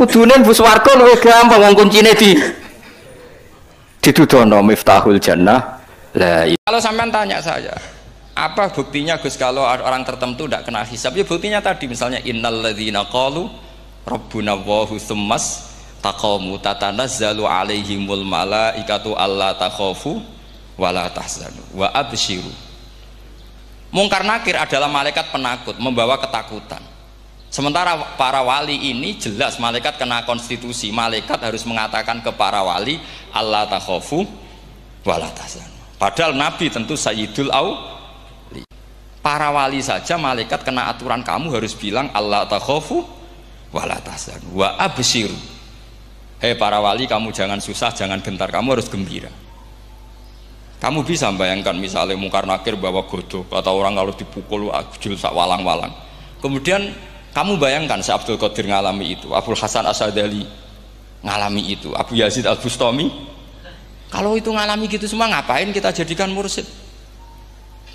Kudune mlebu swarga luwih gampang wong kuncine ditudono miftahul jannah. Kalau sampean tanya saya, apa buktinya Gus kalau orang tertentu tidak kena hisab? Ya buktinya tadi misalnya innalladzina qalu rabbuna Allahu tsummas taqamu tatanazzalu alaihimul malaikatu alla takhafu wala tahzanu wa absyiru. Mungkar nakir adalah malaikat penakut membawa ketakutan. Sementara para wali ini jelas malaikat kena konstitusi, malaikat harus mengatakan ke para wali alla takhafu wala tahzanu. Padahal Nabi tentu Sayyidul Auli. Para wali saja malaikat kena aturan kamu harus bilang alla takhafu wala tahzanu wa absyiru. Hei para wali, kamu jangan susah, jangan gentar, kamu harus gembira. Kamu bisa bayangkan misalnya mungkar nakir bawa godok atau orang kalau dipukul ajul sak walang-walang. Kemudian kamu bayangkan si Abdul Qadir ngalami itu, Abdul Hasan Asadali ngalami itu, Abu Yazid Al Bustami. Kalau itu ngalami gitu semua, ngapain kita jadikan mursyid?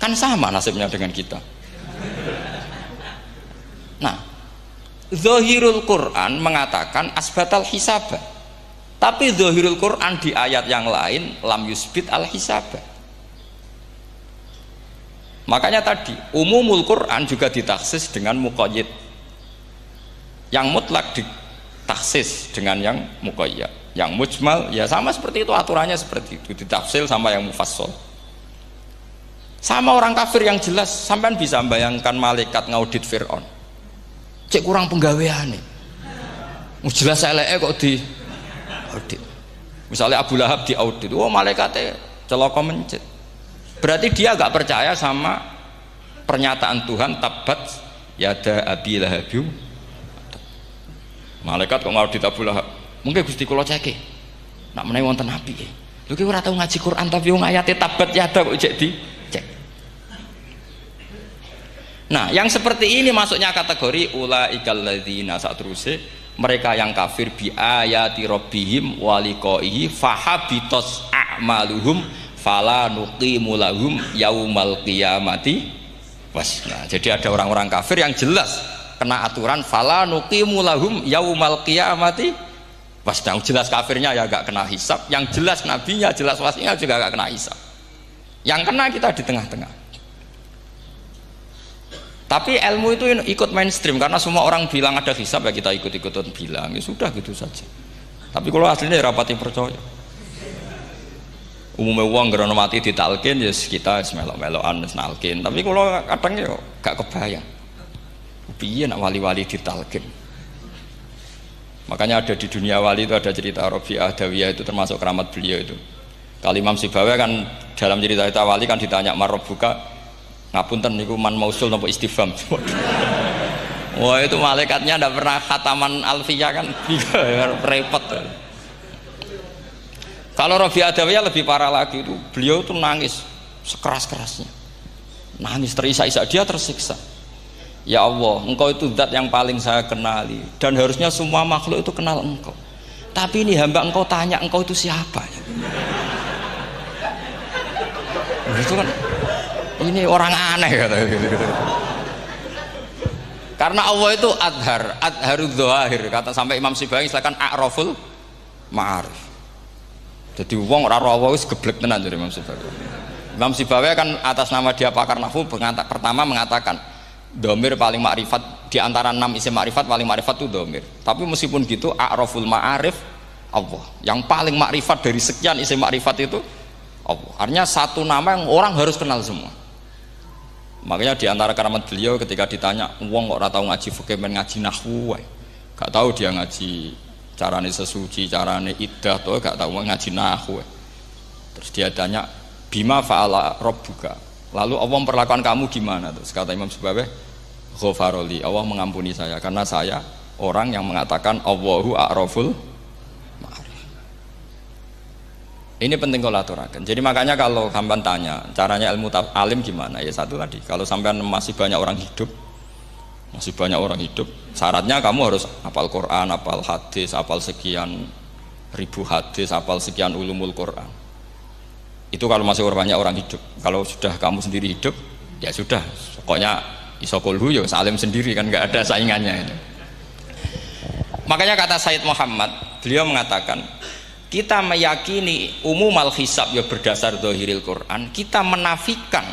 Kan sama nasibnya dengan kita. Nah, Zahirul Quran mengatakan asbatal hisabah, tapi Zahirul Quran di ayat yang lain lam yusbit al hisabah. Makanya tadi umumul Quran juga ditaksis dengan muqayyid, yang mutlak ditaksis dengan yang muqayyad, yang mujmal ya sama seperti itu, aturannya seperti itu, ditafsir sama yang mufassal. Sama orang kafir yang jelas, sampean bisa bayangkan malaikat ngaudit Fir'aun, cek kurang penggawean nih, jelas eleke kok di audit. Misalnya Abu Lahab di audit, oh malaikatnya celaka mencet. Berarti dia agak percaya sama pernyataan Tuhan tabat yada abi lahabiu. Malaikat kok ngaudit Abu Lahab, mungkin Gusti kula ceke nak menawi wonten api lho ki ora tau ngaji Quran tapi wong ayate tabat yada kok cek di cek. Nah, yang seperti ini masuknya kategori ulaikal ladzina, sateruse mereka yang kafir bi ayati rabbihim wa liqaihi fahabitos a'maluhum fala nuqimu lahum yaumal qiyamati wasna. Jadi ada orang-orang kafir yang jelas kena aturan fala nuqimu lahum yaumal qiyamati wasna. Jelas kafirnya ya gak kena hisab, yang jelas nabinya, jelas wasinya juga gak kena hisab. Yang kena kita di tengah-tengah. Tapi ilmu itu ikut mainstream karena semua orang bilang ada hisab ya kita ikut-ikutan bilang, ya sudah gitu saja. Tapi kalau aslinya ya rapati percaya. Umumnya uang gerono mati ditalkin ya kita melok-melokan nalkin. Tapi kalau kadang ya gak kebayang. Piye nak wali-wali ditalkin. Makanya ada di dunia wali itu ada cerita Rabi'ah Adawiyah, itu termasuk keramat beliau itu. Kali Imam Sibawi kan dalam cerita wali kan ditanya marrobuka, ngapunten niku man mausul napa istifham. Wah itu malaikatnya ndak pernah khataman alfiyah kan repot. Kalau Rabi Adawiyah lebih parah lagi, itu beliau tuh nangis sekeras-kerasnya, nangis terisak-isak, dia tersiksa. Ya Allah, engkau itu zat yang paling saya kenali dan harusnya semua makhluk itu kenal engkau, tapi ini hamba engkau tanya engkau itu siapa itu kan ini orang aneh kata gitu. Karena Allah itu adharud dzahir, kata sampai Imam Sibawi silakan a'raful ma'arif. Jadi wong ora ora Allah wis geblek tenan dari Imam Sibawi. Imam Sibawi kan atas nama dia pakar nahwu pertama mengatakan domir paling makrifat di antara 6 isim makrifat, paling makrifat itu domir. Tapi meskipun gitu a'raful ma'arif Allah, yang paling makrifat dari sekian isim makrifat itu Allah. Artinya satu nama yang orang harus kenal semua. Makanya di antara keramat beliau ketika ditanya wong kok ora tau ngaji fikih men ngaji nahwu wae, gak tahu dia ngaji carane sesuci, carane iddah to gak tahu ngaji nahwu. Terus dia tanya bima fa'ala rabbuka, lalu Allah memperlakukan kamu gimana? Terus kata Imam Sibawi ghafaroli, Allah mengampuni saya karena saya orang yang mengatakan Allahu a'raful ma'arif. Ini penting kalau aturakan. Jadi makanya kalau sampean tanya caranya ilmu alim gimana, ya satu tadi, kalau sampean masih banyak orang hidup, syaratnya kamu harus hafal Quran, hafal hadis, hafal sekian ribu hadis, hafal sekian ulumul Quran. Itu kalau masih banyak orang hidup. Kalau sudah kamu sendiri hidup, ya sudah, pokoknya iso kulhu ya salim sendiri kan, nggak ada saingannya ini. Makanya kata Said Muhammad, beliau mengatakan kita meyakini umumal hisab ya berdasar zahiril Quran, kita menafikan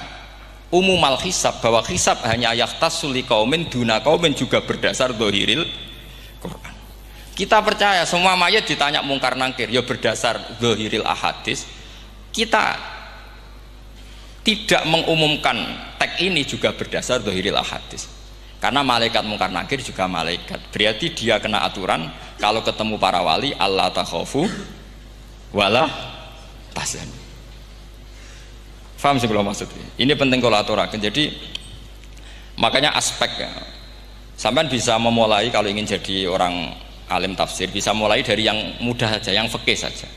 umumal hisab bahwa hisab hanya yahtassul liqaumin duna qaumin juga berdasar zahiril Quran. Kita percaya semua mayat ditanya mungkar nangkir ya berdasar zahiril ahadis. Kita tidak mengumumkan teks ini juga berdasar zahiril ahadis. Karena malaikat mungkar nangkir juga malaikat. Berarti dia kena aturan kalau ketemu para wali Allah takhafu wala tahzan. Faham sih kalau maksudnya? Ini penting kalau aturakan. Jadi makanya aspek ya, sampean bisa memulai kalau ingin jadi orang alim tafsir bisa mulai dari yang mudah saja, yang fikih saja.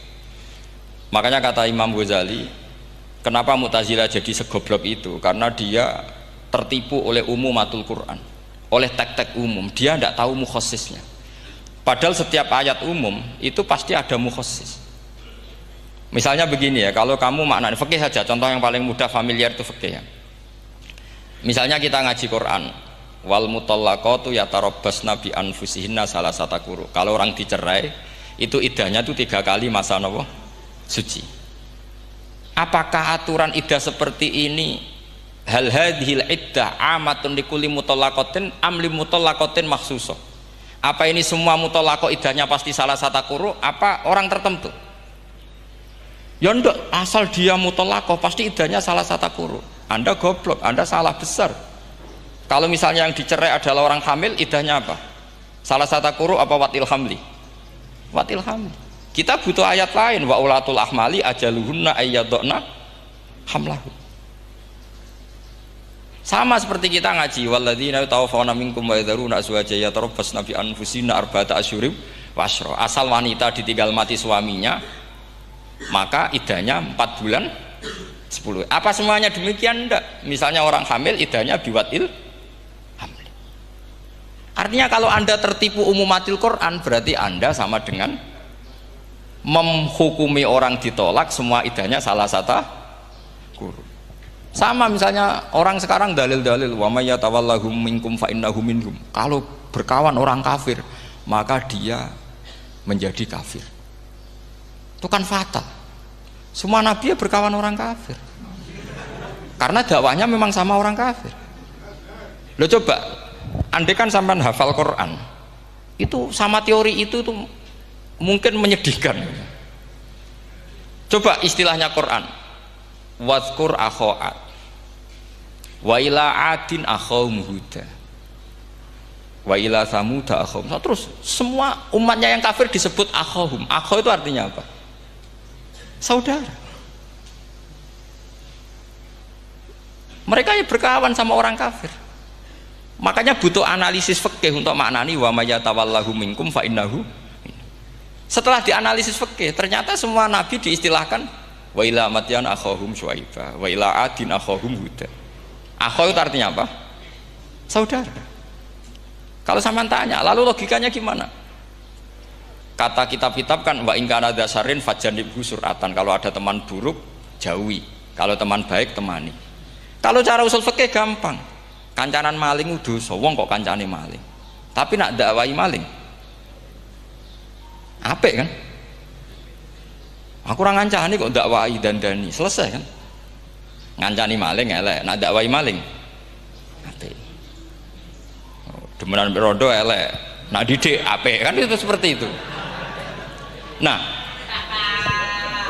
Makanya kata Imam Ghazali, kenapa Mu'tazilah jadi segoblok itu? Karena dia tertipu oleh umumatul Quran, oleh teks-teks umum. Dia tidak tahu mukhassisnya. Padahal setiap ayat umum itu pasti ada mukhassis. Misalnya begini ya, kalau kamu maknanya fikih saja, contoh yang paling mudah familiar itu fikih ya. Misalnya kita ngaji Quran, wal mutallaqatu yatarabbasna bi anfusihinna salasata quru. Kalau orang dicerai, itu iddahnya itu 3 kali masa nopo suci. Apakah aturan iddah seperti ini hal hadhil iddah amatun likulli mutallaqatin am li mutallaqatin makhsusah? Apa ini semua mutallaqah iddahnya pasti salasata quru apa orang tertentu? Ya enggak, asal dia mutallaqah pasti iddahnya salasata quru. Anda goblok, Anda salah besar. Kalau misalnya yang dicerai adalah orang hamil, iddahnya apa? Salasata quru apa watil hamli? Watil hamli. Kita butuh ayat lain, wa ulatul ahmali ajaluhunna ayyadna hamlahu. Sama seperti kita ngaji walladzina tawaffawna minkum wa yadharuna azwaja yatarabbasna bi anfusina arba'ata asyhurin wa asyra. Asal wanita ditinggal mati suaminya, maka iddahnya 4 bulan 10. Apa semuanya demikian? Enggak. Misalnya orang hamil iddahnya biwatil hamil. Artinya kalau Anda tertipu umumatil Quran, berarti Anda sama dengan menghukumi orang ditolak semua iddahnya salah satu guru. Sama misalnya orang sekarang dalil-dalil wa may yatawallahum minkum fa innahu minhum. Kalau berkawan orang kafir, maka dia menjadi kafir. Itu kan fatal. Semua nabi ya berkawan orang kafir karena dakwahnya memang sama orang kafir. Lo coba andai kan sampean hafal Quran itu sama teori itu tuh mungkin menyedihkan. Coba istilahnya Quran wadhkur akhoat wa ila adin akhawum huda wa ila samuda akhawum. Terus semua umatnya yang kafir disebut akhawum. Akhaw itu artinya apa? Saudara. Mereka ya berkawan sama orang kafir. Makanya butuh analisis fikih untuk maknani wa may yatawallahu minkum fa innahu. Setelah dianalisis fikih, ternyata semua nabi diistilahkan wa ila madyan akhahum syuaiba wa ila adin akhahum huda. Akhaw itu artinya apa? Saudara. Kalau sampean tanya, lalu logikanya gimana? Kata kitab-kitab kan wa in kana dasarin fajanibhu suratan. Kalau ada teman buruk jauhi, kalau teman baik temani. Kalau cara usul fikih gampang. Kancanan maling dosa, wong kok kancane maling. Tapi nak dakwai maling apik kan? Aku ora ngancani kok dakwai dandani, selesai kan? Ngancani maling elek, nak dakwai maling apik. Demenan rondo elek, nak didik apik kan, itu seperti itu. Nah,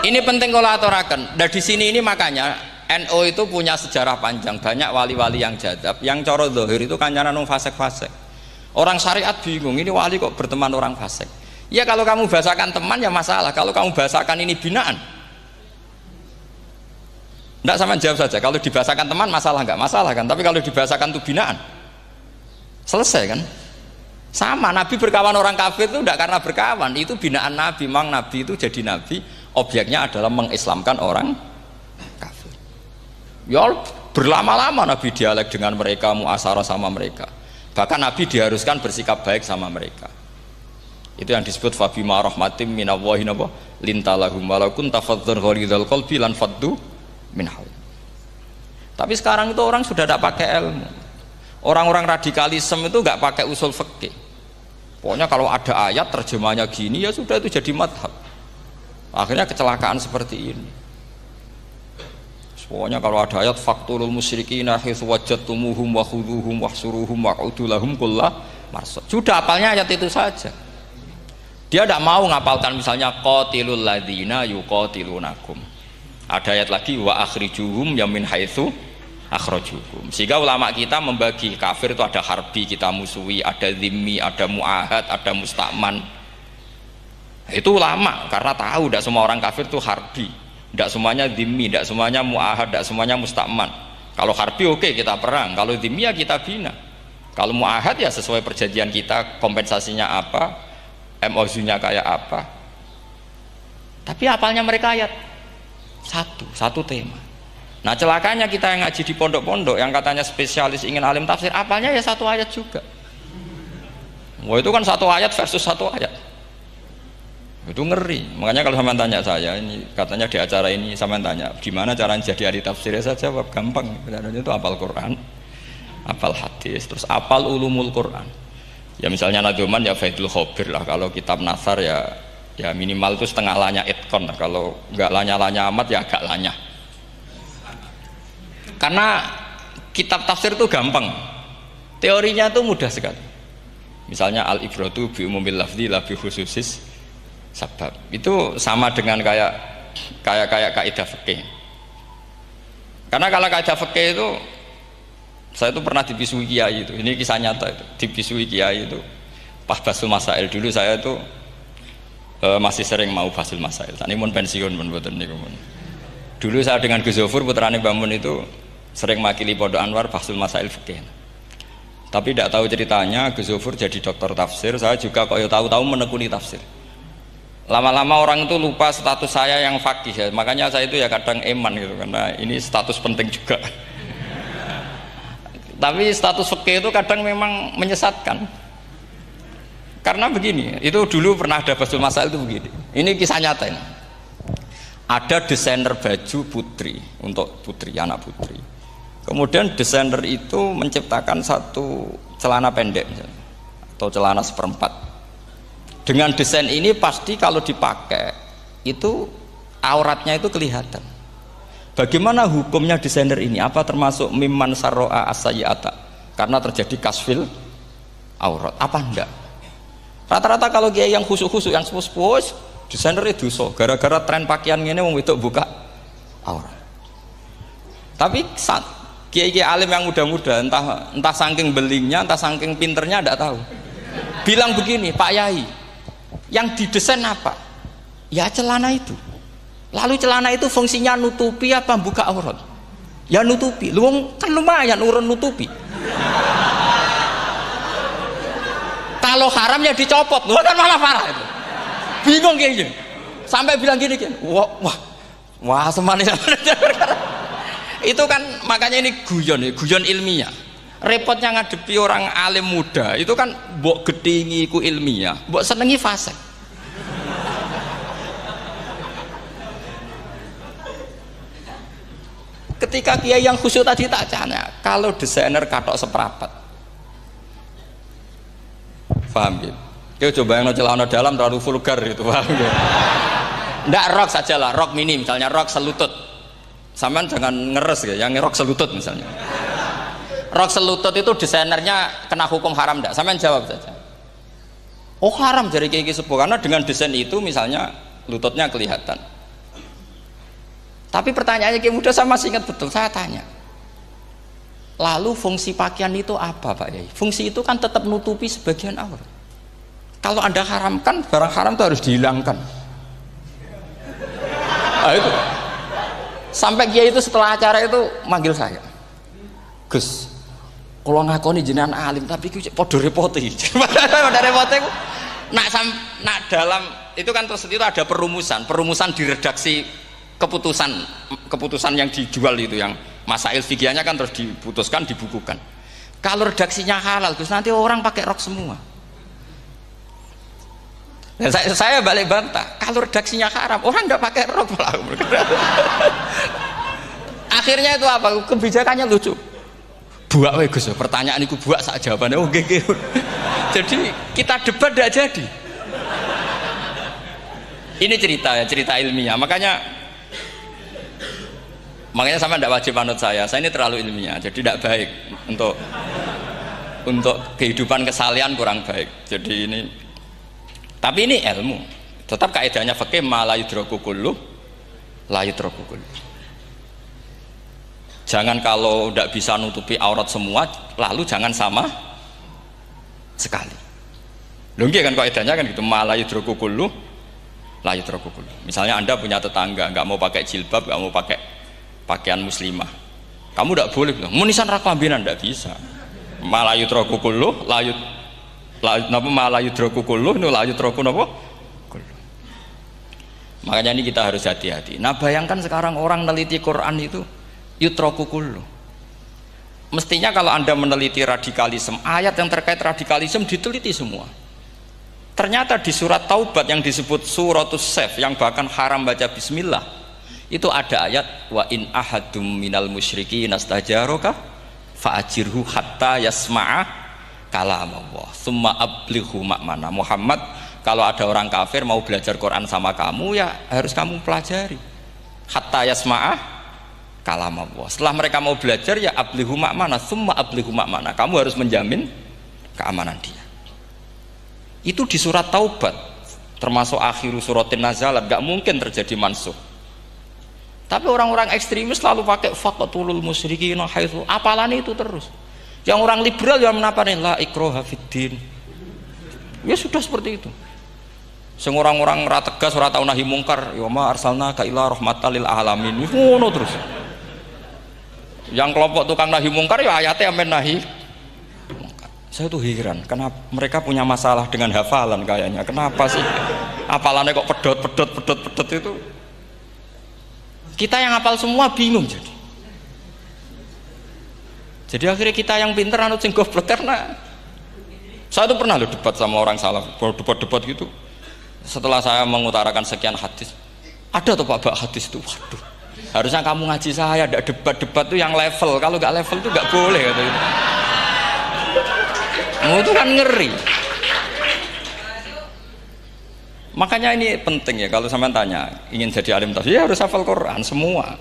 ini penting kalau aturaken. Dan di sini ini makanya NU itu punya sejarah panjang, banyak wali-wali yang jadab, yang coro zahir itu kancanan wong fasik-fasik. Orang syariat bingung, ini wali kok berteman orang fasik. Ya kalau kamu bahasakan teman ya masalah, kalau kamu bahasakan ini binaan. Enggak, sama jawab saja. Kalau dibahasakan teman masalah enggak? Masalah kan? Tapi kalau dibahasakan itu binaan, selesai kan? Sama, Nabi berkawan orang kafir itu tidak karena berkawan, itu binaan Nabi. Memang Nabi itu jadi Nabi, objeknya adalah mengislamkan orang kafir. Ya berlama-lama Nabi dialek dengan mereka, muasarah sama mereka. Bahkan Nabi diharuskan bersikap baik sama mereka. Itu yang disebut fabima rahmatim minallahi lintalahum walau kunta fadzan ghalidhal qalbi lan faddu min haul. Tapi sekarang itu orang sudah tidak pakai ilmu. Orang-orang radikalisme itu nggak pakai usul fikih. Pokoknya kalau ada ayat terjemahnya gini ya sudah itu jadi madhab. Akhirnya kecelakaan seperti ini. Pokoknya kalau ada ayat faqtulul musyrikina haitsu wajadtumuhum wa khudhuhum wahsuruhum waq'udu lahum kulla marsad. Sudah hafalnya ayat itu saja. Dia tidak mau ngapalkan misalnya qatilul ladzina yuqatilunakum. Ada ayat lagi wa akhrijuhum yamin haitsu akhrajukum. Sehingga ulama kita membagi kafir itu ada harbi kita musuhi, ada zimmi, ada muahad, ada musta'man. Itu ulama karena tahu tidak semua orang kafir itu harbi. Tidak semuanya dhimmi, tidak semuanya mu'ahad, tidak semuanya musta'man. Kalau harbi oke, kita perang, kalau dhimmi ya kita bina. Kalau mu'ahad ya sesuai perjanjian kita, kompensasinya apa, MOU-nya kayak apa. Tapi apalnya mereka ayat satu tema. Nah celakanya kita yang ngaji di pondok-pondok yang katanya spesialis ingin alim tafsir, apalnya ya satu ayat juga. Wah itu kan satu ayat versus satu ayat, itu ngeri. Makanya kalau sama tanya saya ini, katanya di acara ini sama tanya gimana caranya jadi ahli tafsir, saya jawab gampang. Caranya itu hafal Quran, hafal hadis, terus hafal ulumul Quran. Ya misalnya Nadoman ya Faidul Khobir lah. Kalau kitab Nasar ya minimal itu setengah lanya itkon lah. Kalau nggak lanya amat ya agak lanya. Karena kitab tafsir itu gampang, teorinya itu mudah sekali. Misalnya al-ibratu bi umumil lafzi la bi khususis sebab, itu sama dengan kayak kaidah fikih. Karena kalau kaidah fikih itu saya itu pernah dibisui kiai itu, ini kisah nyata itu, dibisui kiai itu pas basul masail. Dulu saya itu masih sering mau basul masail. Tadi mun pensiun mun boten niku mun. Dulu saya dengan Gus Zofur putrane Mbah Mun itu sering makili Pondok Anwar basul masail fikih. Tapi tidak tahu ceritanya Gus Zofur jadi dokter tafsir, saya juga kok tahu-tahu menekuni tafsir. Lama-lama orang itu lupa status saya yang fakih ya. Makanya saya itu ya kadang eman gitu, karena ini status penting juga. Tapi status fikih itu kadang memang menyesatkan. Karena begini, itu dulu pernah ada basul masail itu begini. Ini kisah nyata ini. Ada desainer baju putri, untuk putri, anak putri. Kemudian desainer itu menciptakan satu celana pendek misalnya, atau celana seperempat. Dengan desain ini pasti kalau dipakai itu auratnya itu kelihatan. Bagaimana hukumnya desainer ini? Apa termasuk mimman sarro'a as-sayyi'ata? Karena terjadi kasfil aurat. Apa enggak? Rata-rata kalau kiai yang khusyuk-khusyuk, yang sepuh-sepuh, desainer itu dosa. Gara-gara tren pakaian ini mau itu buka aurat. Tapi saat kiai-kiai alim yang muda-muda, entah saking belingnya, entah saking pinternya, enggak tahu. Bilang begini, Pak Yai, yang didesain apa? Ya celana itu. Lalu celana itu fungsinya nutupi apa buka aurat? Ya nutupi. Lu kan lumayan urun nutupi. Kalau haram ya dicopot. Lu kan malah parah itu. Bingung kayaknya. Sampai bilang gini kan. Wah semanis. Itu kan makanya ini guyon ilmiah. Repotnya ngadepi orang alim muda itu kan mbok gedhingi ku ilmiah, mbok senengi fasik. Ketika kiai yang khusyuk tadi tak tanya, kalau desainer katok seprapat, paham gitu? Kau coba yang celana dalam terlalu vulgar itu, paham gitu? Ndak rok saja lah, rok mini misalnya, rok selutut. Sampean jangan ngeres ya, yang rok selutut misalnya. Rok selutut itu desainernya kena hukum haram enggak? Sampean jawab saja. Oh haram jadi kiai sepuh, karena dengan desain itu misalnya lututnya kelihatan. Tapi pertanyaannya kiai muda saya masih ingat betul, saya tanya. Lalu fungsi pakaian itu apa Pak Yai? Fungsi itu kan tetap nutupi sebagian aurat. Kalau Anda haramkan, barang haram itu harus dihilangkan. Nah, itu. Sampai kiai itu setelah acara itu manggil saya. Gus, kalau ngakoni jenengan alim tapi ku podo repote. Podo repote ku nak dalam itu kan terus itu ada perumusan di redaksi keputusan yang dijual itu, yang masail fikihnya kan terus diputuskan, dibukukan. Kalau redaksinya halal Gus, nanti orang pakai rok semua. Dan saya balik bantah, kalau redaksinya haram orang nggak pakai rok. Akhirnya itu apa? Kebijakannya lucu. Buak we Gus, pertanyaan iku buak sak jawabane. Oh nggih. jadi kita debat tidak jadi. Ini cerita ya, cerita ilmiah. Makanya sama tidak wajib manut saya ini terlalu ilmiah, jadi tidak baik untuk kehidupan kesalian, kurang baik. Jadi ini, tapi ini ilmu. Tetap kaidahnya fikih ma la yudraku kullu la yudraku kullu. Jangan kalau tidak bisa nutupi aurat semua, lalu jangan sama sekali. Lungki kan kaidahnya kan gitu, ma la yudraku kullu la yudraku kullu. Misalnya Anda punya tetangga nggak mau pakai jilbab, nggak mau pakai pakaian muslimah, kamu tidak boleh bilang munisan raklambinan, tidak bisa. Malayu trokukulu, malayu trokukulu, nu layu troku nopo. Makanya ini kita harus hati-hati. Nah bayangkan sekarang orang meneliti Quran itu yutrokukulu. Mestinya kalau Anda meneliti radikalisme, ayat yang terkait radikalisme diteliti semua. Ternyata di surat Taubat yang disebut suratus Saif, yang bahkan haram baca bismillah, itu ada ayat wa in ahadum minal musyrikin nastajaroka fa'ajirhu hatta yasma'a kalam Allah summa ablighu makmana. Muhammad, kalau ada orang kafir mau belajar Quran sama kamu, ya harus kamu pelajari hatta yasma'a kalam Allah. Setelah mereka mau belajar, ya ablighu makmana, summa ablighu makmana, kamu harus menjamin keamanan dia. Itu di surat Taubat, termasuk akhiru suratin nazalat, gak mungkin terjadi mansuh. Tapi orang-orang ekstremis selalu pakai faqatulul musyrikin haitsu, apalan itu terus. Yang orang liberal yang menaparin la ikraha fiddin. Ya sudah seperti itu. Sing orang-orang ora tegas, ora tau nahi mungkar, ya ma arsalna ka ila rahmatal lil alamin. Ngono terus. Yang kelompok tukang nahi mungkar ya ayatnya amen nahi mungkar. Saya tuh heran, kenapa mereka punya masalah dengan hafalan kayaknya. Kenapa sih hafalannya kok pedot itu? Kita yang hafal semua bingung jadi akhirnya kita yang pinter anut sing goblok. Karena saya tuh pernah loh debat sama orang salaf, debat gitu. Setelah saya mengutarakan sekian hadis, ada tuh Pak hadis itu, waduh, harusnya kamu ngaji saya, ada debat tuh yang level, kalau nggak level tuh nggak boleh kata gitu. Itu kan ngeri. Makanya ini penting ya, kalau sampean tanya ingin jadi alim tafsir ya harus hafal Quran semua.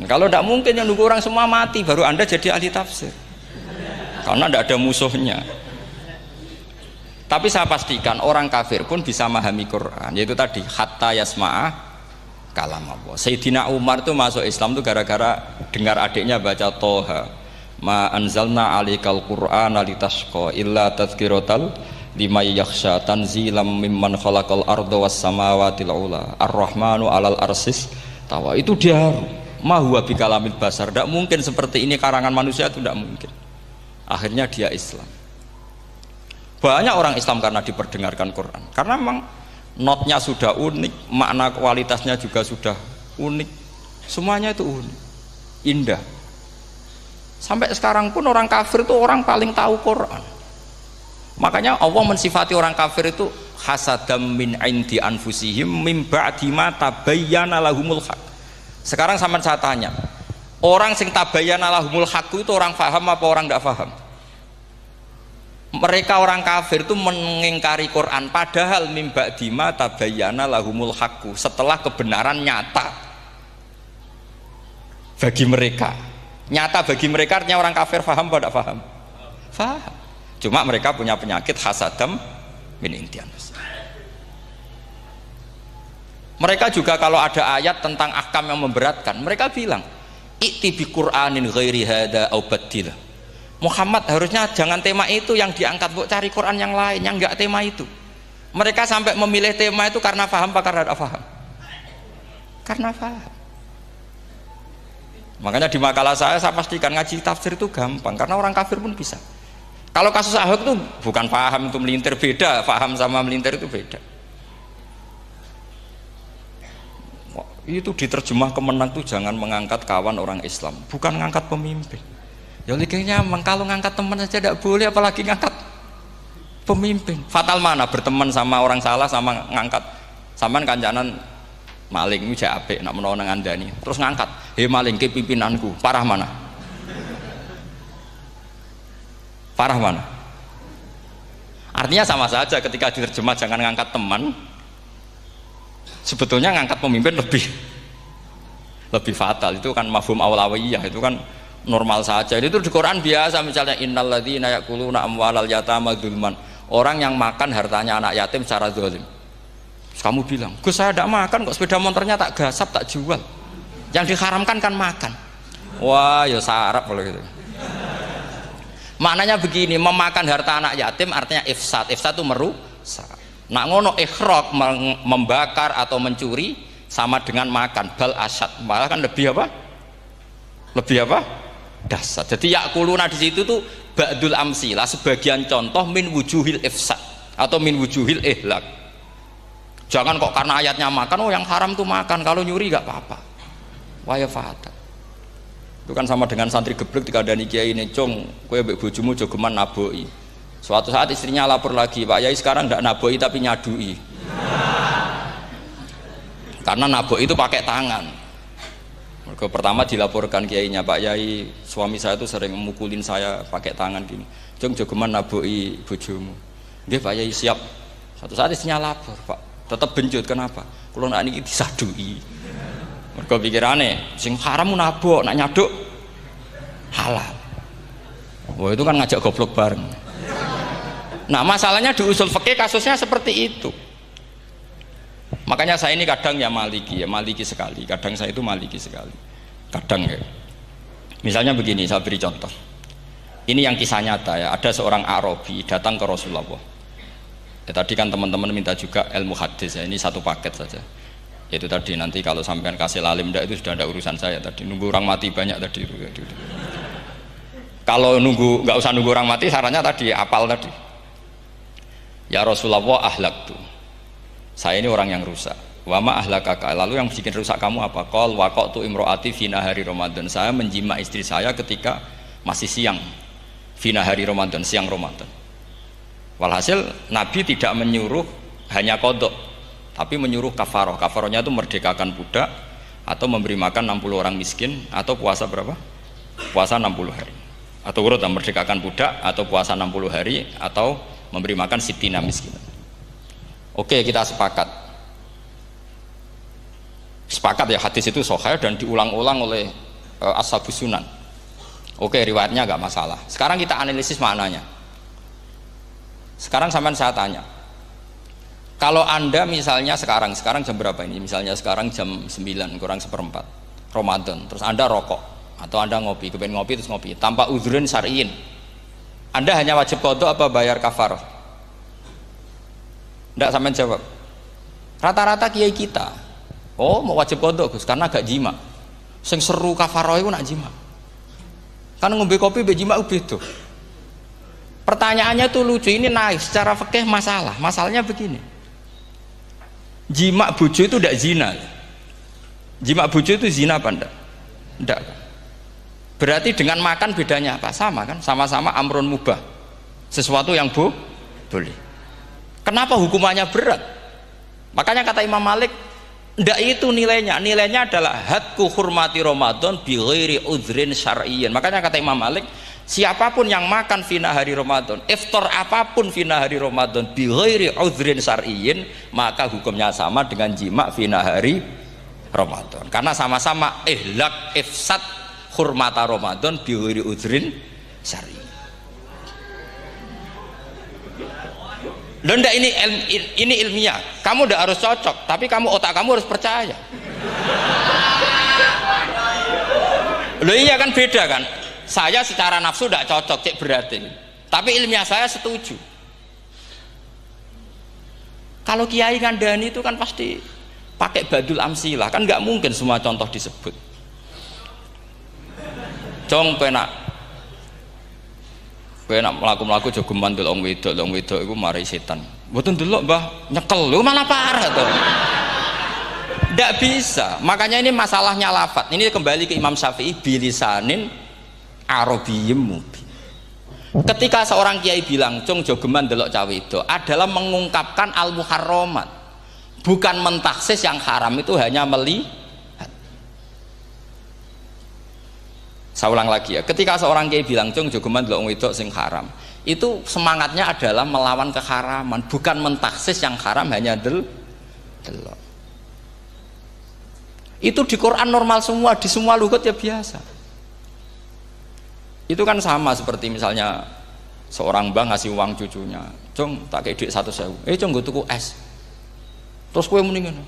Kalau tidak mungkin yang nunggu orang semua mati baru Anda jadi ahli tafsir, karena tidak ada musuhnya. Tapi saya pastikan orang kafir pun bisa memahami Quran, yaitu tadi hatta yasma'a kalam Allah. Sayyidina Umar tuh masuk Islam tuh gara-gara dengar adiknya baca Toha, ma anzalna alikal Qur'ana litashqa illa tadhkiratal liman yakhsha tanzilam mimman khalaqal arda was samawati ula ar-rahmanu alal arsis tawa. Itu dia ma huwa bikalamil basar, tidak mungkin seperti ini karangan manusia, itu tidak mungkin. Akhirnya dia Islam. Banyak orang Islam karena diperdengarkan Quran, karena memang notnya sudah unik, makna kualitasnya juga sudah unik, semuanya itu unik, indah. Sampai sekarang pun orang kafir itu orang paling tahu Quran. Makanya Allah mensifati orang kafir itu hasadam min indi anfusihim mim ba'di ma tabayyana lahumul haq. Sekarang sama saya tanya, orang sing tabayyana lahumul haq itu orang faham apa orang tidak faham? Mereka orang kafir itu mengingkari Quran, padahal mim ba'di ma tabayyana lahumul haq, setelah kebenaran nyata bagi mereka. Nyata bagi mereka artinya orang kafir faham apa tidak faham? Faham. Cuma mereka punya penyakit hasadam min intian. Mereka juga kalau ada ayat tentang ahkam yang memberatkan, mereka bilang i'ti bi Qur'anin ghairi hada au badil. Muhammad harusnya jangan tema itu yang diangkat, bu, cari Quran yang lain yang enggak tema itu. Mereka sampai memilih tema itu karena paham apa karena tidak paham? Karena paham. Makanya di makalah saya pastikan ngaji tafsir itu gampang, karena orang kafir pun bisa. Kalau kasus Ahok itu bukan paham itu melintir, beda, paham sama melintir itu beda. Itu diterjemah kemenang tuh jangan mengangkat kawan orang Islam, bukan ngangkat pemimpin. Ya likanya kalau ngangkat teman saja tidak boleh, apalagi ngangkat pemimpin. Fatal mana berteman sama orang salah sama ngangkat. Saman kancanan maling itu apik nak menawa ngandani terus ngangkat, "Hei maling ke pimpinanku." Parah mana? Parah mana? Artinya sama saja ketika diterjemah jangan ngangkat teman, sebetulnya ngangkat pemimpin lebih fatal. Itu kan mafhum awlawiyah, itu kan normal saja. Itu di Quran biasa, misalnya innalladzina ya'kuluna amwalal yatama dzulman, orang yang makan hartanya anak yatim secara zalim. Terus kamu bilang, Gus saya tidak makan kok, sepeda motornya tak gasap, tak jual. Yang diharamkan kan makan. Wah ya sarap kalau gitu. Maknanya begini, memakan harta anak yatim artinya ifsad. Ifsad itu merusak. Nak ngono ikhraq, membakar atau mencuri sama dengan makan, bal asyad, malah kan lebih apa? Lebih apa? Dasar. Jadi yakuluna di situ tuh ba'dul amsilah, sebagian contoh min wujuhil ifsad atau min wujuhil ihlak. Jangan kok karena ayatnya makan, oh yang haram tuh makan, kalau nyuri gak apa-apa. Waya fatal. Itu kan sama dengan santri geblek dikandani kiai ini, cung kowe mbek bojomu jogeman naboi. Suatu saat istrinya lapor lagi, Pak Yai sekarang tidak naboi tapi nyadui. Karena naboi itu pakai tangan. Mereka pertama dilaporkan kiainya, Pak Yai suami saya itu sering memukulin saya pakai tangan gini. Cung jogeman naboi bojomu. Nggih Pak Yai siap. Suatu saat istrinya lapor, Pak tetap benjut, kenapa? Kalau nak ini disadui. Mereka pikirannya sing haram nabok, nak nyaduk halal. Wah itu kan ngajak goblok bareng. Nah masalahnya di usul fikih kasusnya seperti itu. Makanya saya ini kadang ya maliki sekali. Kadang saya itu maliki sekali. Kadang ya. Misalnya begini, saya beri contoh. Ini yang kisah nyata ya. Ada seorang Arabi datang ke Rasulullah. Ya, tadi kan teman-teman minta juga ilmu hadis ya. Ini satu paket saja. Itu tadi nanti kalau sampean kasih lalim ndak itu sudah ada urusan saya tadi, nunggu orang mati banyak tadi itu. Kalau nunggu nggak usah nunggu orang mati, sarannya tadi apal tadi. Ya Rasulullah ahlak tuh, saya ini orang yang rusak. Wama ahlakaka, lalu yang bikin rusak kamu apa? Qol waqatu imroati fi nahari Ramadan, saya menjima istri saya ketika masih siang fi nahari Ramadan, siang Ramadan. Walhasil Nabi tidak menyuruh hanya kodok, tapi menyuruh kafaroh. Kafarohnya itu merdekakan budak atau memberi makan 60 orang miskin atau puasa berapa? Puasa 60 hari. Atau urut merdekakan budak atau puasa 60 hari atau memberi makan sitina miskin. Oke, kita sepakat. Sepakat ya, hadis itu sahih dan diulang-ulang oleh ashabus sunan. Oke, riwayatnya agak masalah. Sekarang kita analisis maknanya. Sekarang sampean saya tanya, kalau anda misalnya sekarang jam berapa ini? Misalnya sekarang jam 9 kurang seperempat Ramadan, terus anda rokok atau anda ngopi, kepengen ngopi terus ngopi tanpa udhrin syar'iin, anda hanya wajib qadha apa bayar kafarah? Ndak, sampean jawab. Rata-rata kiai kita, oh mau wajib qadha Gus karena gak jima. Sing seru kafarah itu nak jima. Kan ngombe kopi be jima beda. Pertanyaannya tuh lucu, ini naik secara fikih masalahnya begini. Jima bojo itu tidak zina. Jima bojo itu zina apa enggak? Enggak. Berarti dengan makan bedanya apa? Sama kan? Sama-sama amrun mubah. Sesuatu yang boleh. Kenapa hukumannya berat? Makanya kata Imam Malik, enggak itu nilainya. Nilainya adalah hadku hurmati Ramadan bi ghairi udhrin syar'iyyin. Makanya kata Imam Malik, siapapun yang makan fina hari Ramadan, iftar apapun fina hari Ramadan bi ghairi udhrin syar'iyyin, maka hukumnya sama dengan jima fina hari Ramadan. Karena sama-sama ihlak ifsad hurmata Ramadan bi ghairi udhrin syar'iyyin. Loh ndak, ini ilmiah. Kamu ndak harus cocok, tapi otak kamu harus percaya. Loh iya kan, beda kan? Saya secara nafsu tidak cocok, cek berarti. Tapi ilmiah saya setuju. Kalau kiai ngandani itu kan pasti pakai badul amsilah, kan nggak mungkin semua contoh disebut. Cong penak melaku jogo mandul wong wedok iku mari setan. Mboten delok Mbah, nyekel lho malah parah to. Ndak bisa. Makanya ini masalahnya lafat. Ini kembali ke Imam Syafi'i, bilisanin Arabiyyim mubin. Ketika seorang kiai bilang cung jogeman delok cawe itu adalah mengungkapkan al-muharramat, bukan mentaksis yang haram itu hanya melihat. Saya ulang lagi ya, ketika seorang kiai bilang cung jogeman delok wedok sing haram, Itu semangatnya adalah melawan keharaman, bukan mentaksis yang haram hanya delok. Itu di Quran normal semua, di semua lugat ya biasa. Itu kan sama seperti misalnya seorang bang ngasih uang cucunya, "Jong, tak kayak duit 100.000. Jong gue tuku es." Terus kue mendingan,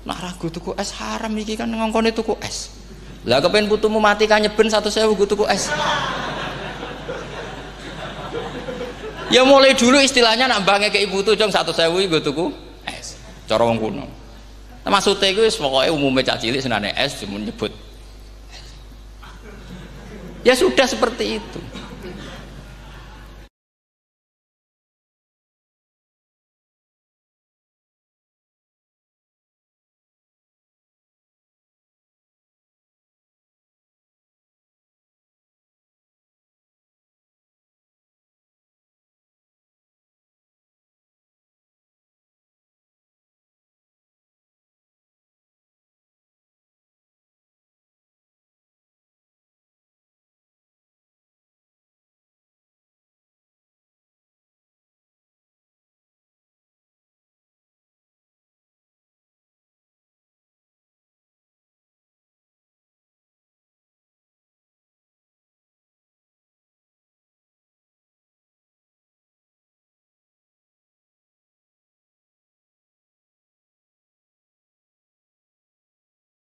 "Nah ragu tuku es haram iki kan ngongkone tuku es." Lah kepen putumu mati kan nyeben 100.000 gue tuku es. Ya mulai dulu istilahnya nak bange ke ibu tuh jong 100.000 gue tuku es. Cara wong kuno. Nah, maksudnya itu pokoknya umumnya cah cilik senane es cuma nyebut. Ya sudah seperti itu.